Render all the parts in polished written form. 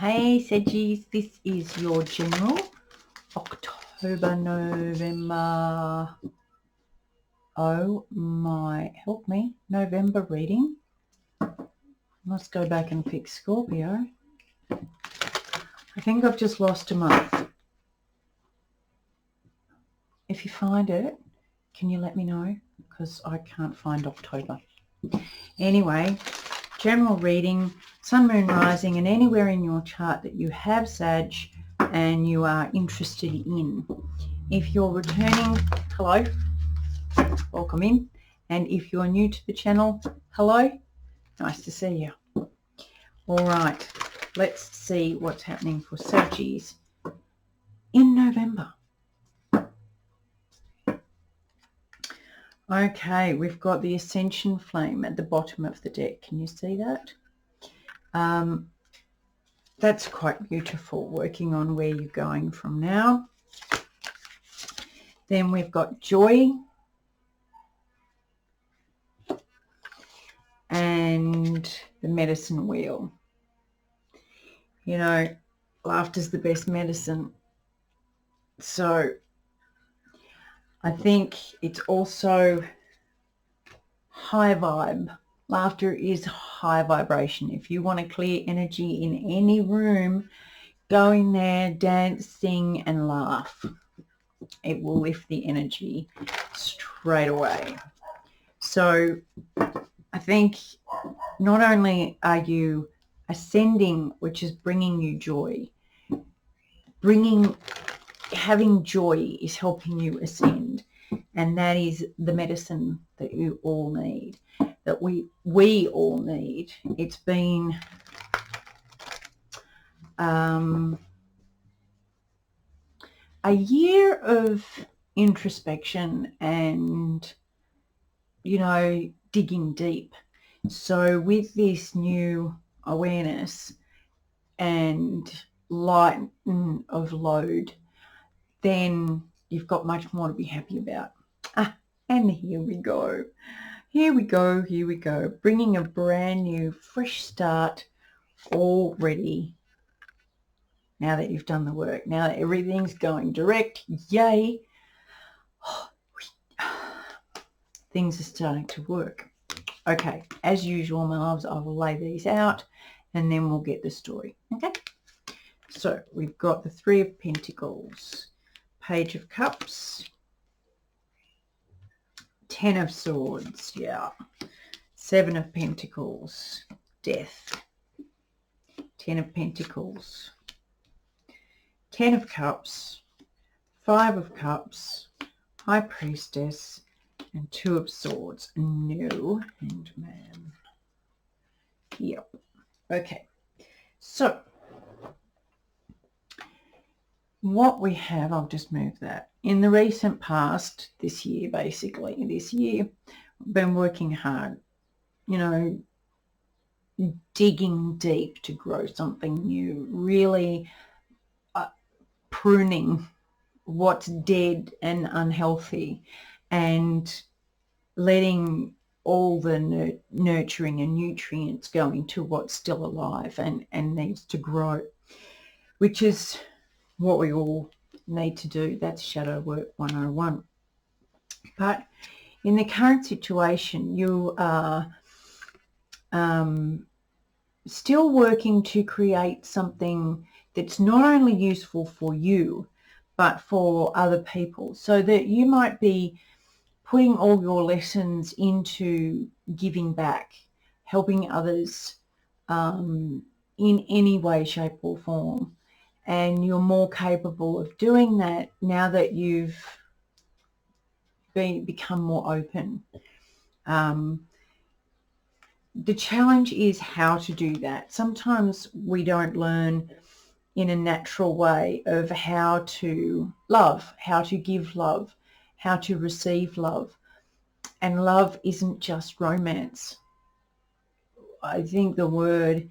Hey Sagis, this is your general October, November, oh my, help me, November reading. Let's go back and fix Scorpio. I think I've just lost a month. If you find it, can you let me know? Because I can't find October. Anyway, general reading, sun, moon, rising, and anywhere in your chart that you have Sag and you are interested in. If you're returning, hello, welcome in. And if you're new to the channel, hello, nice to see you. All right, let's see what's happening for Saggies in November. Okay, we've got the Ascension Flame at the bottom of the deck. Can you see that? That's quite beautiful, working on where you're going from now. Then we've got Joy and the Medicine Wheel. You know, laughter's the best medicine. So I think it's also high vibe. Laughter is high vibration. If you want to clear energy in any room, go in there, dance, sing, and laugh. It will lift the energy straight away. So I think not only are you ascending, which is bringing you joy, having joy is helping you ascend, and that is the medicine that you all need, that we all need. It's been a year of introspection and, you know, digging deep. So with this new awareness and light of load, then you've got much more to be happy about. And here we go. Here we go. Here we go. Bringing a brand new, fresh start already. Now that you've done the work, now that everything's going direct, yay. Things are starting to work. Okay, as usual, my loves, I will lay these out and then we'll get the story. Okay, so we've got the Three of Pentacles, Page of Cups, Ten of Swords, yeah, Seven of Pentacles, Death, Ten of Pentacles, Ten of Cups, Five of Cups, High Priestess, and Two of Swords. No, Hanged Man. Yep. Okay. So what we have, I'll just move that. In the recent past, this year, I've been working hard, you know, digging deep to grow something new, really pruning what's dead and unhealthy, and letting all the nurturing and nutrients go into what's still alive and needs to grow, which is what we all need to do. That's Shadow Work 101. But in the current situation, you are still working to create something that's not only useful for you, but for other people, so that you might be putting all your lessons into giving back, helping others in any way, shape or form. And you're more capable of doing that now that you've become more open. The challenge is how to do that. Sometimes we don't learn in a natural way of how to love, how to give love, how to receive love. And love isn't just romance. I think the word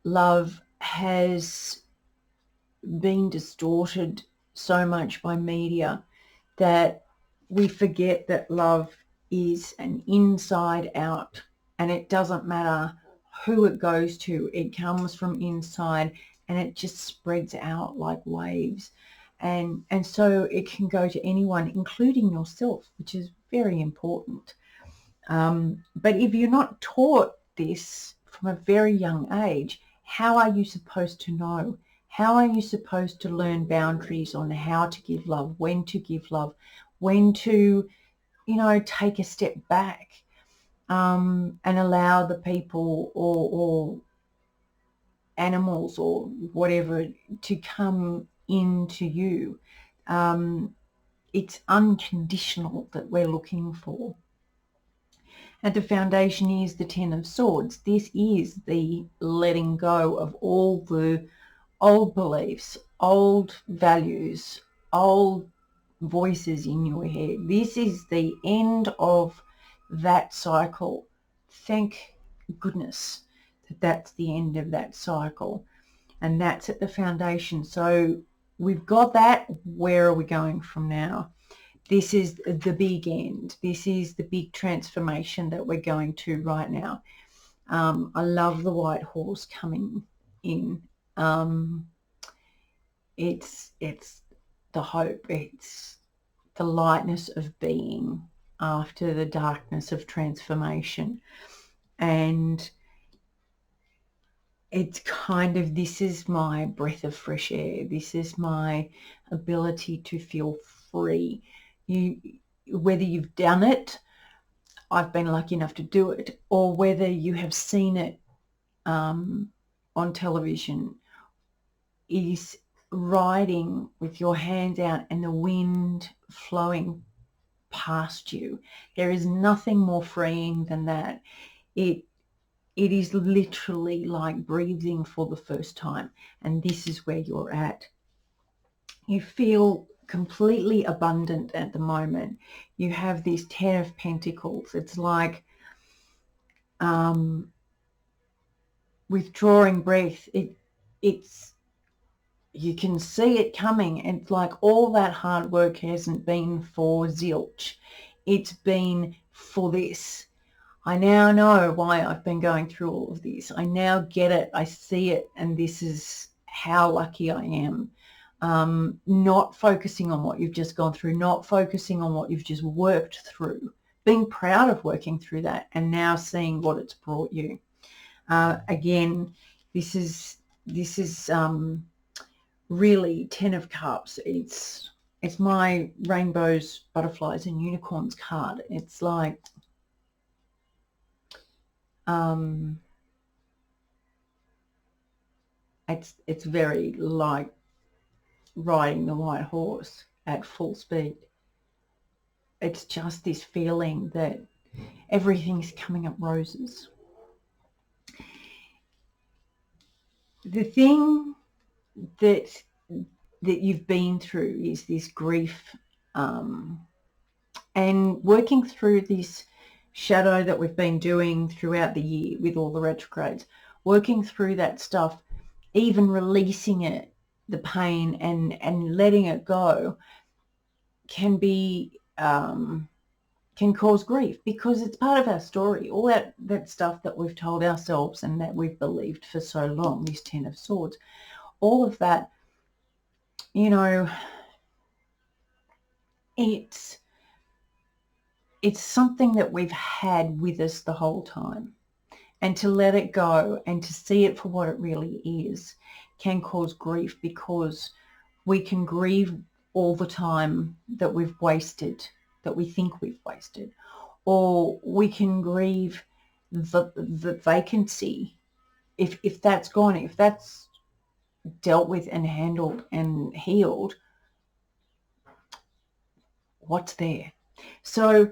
love has been distorted so much by media that we forget that love is an inside out, and it doesn't matter who it goes to. It comes from inside and it just spreads out like waves. And so it can go to anyone, including yourself, which is very important. But if you're not taught this from a very young age, how are you supposed to know? How are you supposed to learn boundaries on how to give love, when to, take a step back, and allow the people or animals or whatever to come into you? It's unconditional that we're looking for. And the foundation is the Ten of Swords. This is the letting go of all the old beliefs, old values, old voices in your head. This is the end of that cycle. Thank goodness that that's the end of that cycle. And that's at the foundation. So we've got that. Where are we going from now? This is the big end. This is the big transformation that we're going to right now. I love the white horse coming in. It's the hope. It's the lightness of being after the darkness of transformation. And it's kind of, this is my breath of fresh air. This is my ability to feel free. Whether you've done it, I've been lucky enough to do it, or whether you have seen it on television, is riding with your hands out and the wind flowing past you. There is nothing more freeing than that. It is literally like breathing for the first time, and this is where you're at. You feel completely abundant at the moment. You have this Ten of Pentacles. It's like withdrawing breath. It's you can see it coming. It's like all that hard work hasn't been for zilch. It's been for this. I now know why I've been going through all of this. I now get it. I see it. And this is how lucky I am. Not focusing on what you've just gone through, not focusing on what you've just worked through, being proud of working through that and now seeing what it's brought you. Again, this is really Ten of Cups. It's my rainbows, butterflies and unicorns card. It's like it's very like riding the white horse at full speed. It's just this feeling that everything's coming up roses. The thing that you've been through is this grief, and working through this shadow that we've been doing throughout the year with all the retrogrades, working through that stuff, even releasing it, the pain and letting it go can be can cause grief, because it's part of our story. All that stuff that we've told ourselves and that we've believed for so long, this Ten of Swords, all of that, it's something that we've had with us the whole time. And to let it go and to see it for what it really is can cause grief, because we can grieve all the time that we've wasted, that we think we've wasted, or we can grieve the vacancy. If that's gone, if that's dealt with and handled and healed, what's there? So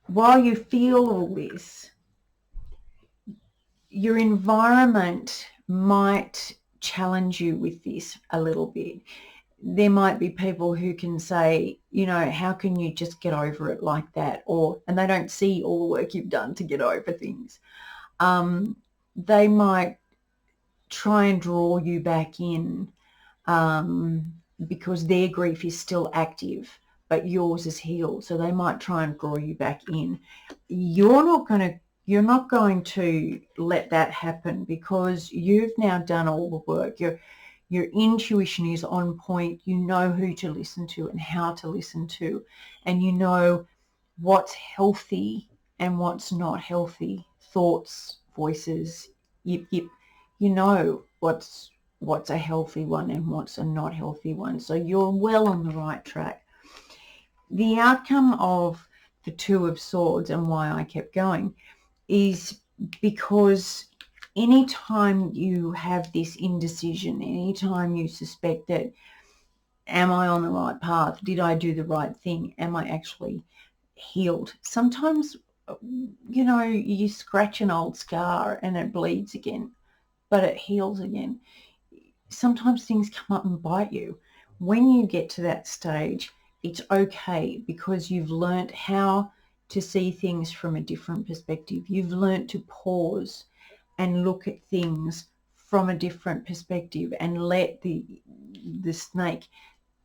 while you feel all this, your environment might challenge you with this a little bit. There might be people who can say, how can you just get over it like that? And they don't see all the work you've done to get over things. They might try and draw you back in because their grief is still active, but yours is healed. So they might try and draw you back in. You're not going you're not going to let that happen, because you've now done all the work. Your intuition is on point. You know who to listen to and how to listen to, and you know what's healthy and what's not healthy. Thoughts, voices, you know what's a healthy one and what's a not healthy one. So you're well on the right track. The outcome of the Two of Swords, and why I kept going, is because anytime you have this indecision, anytime you suspect that, am I on the right path? Did I do the right thing? Am I actually healed? Sometimes, you know, you scratch an old scar and it bleeds again, but it heals again. Sometimes things come up and bite you. When you get to that stage, it's okay, because you've learned how to see things from a different perspective. You've learned to pause and look at things from a different perspective, and let the snake,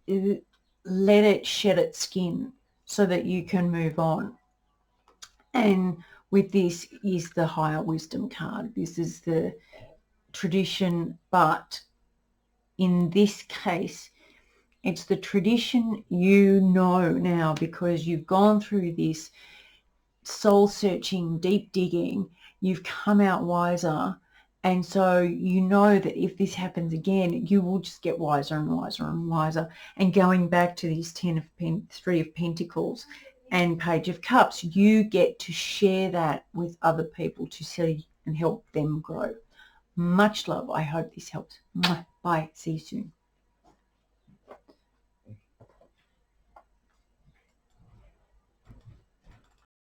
let it shed its skin so that you can move on. And with this is the higher wisdom card. This is the tradition, but in this case, it's the tradition you know now, because you've gone through this soul-searching, deep digging. You've come out wiser, and so you know that if this happens again, you will just get wiser and wiser and wiser. And going back to this Three of Pentacles and Page of Cups, you get to share that with other people to see and help them grow. Much love. I hope this helps. Bye. See you soon.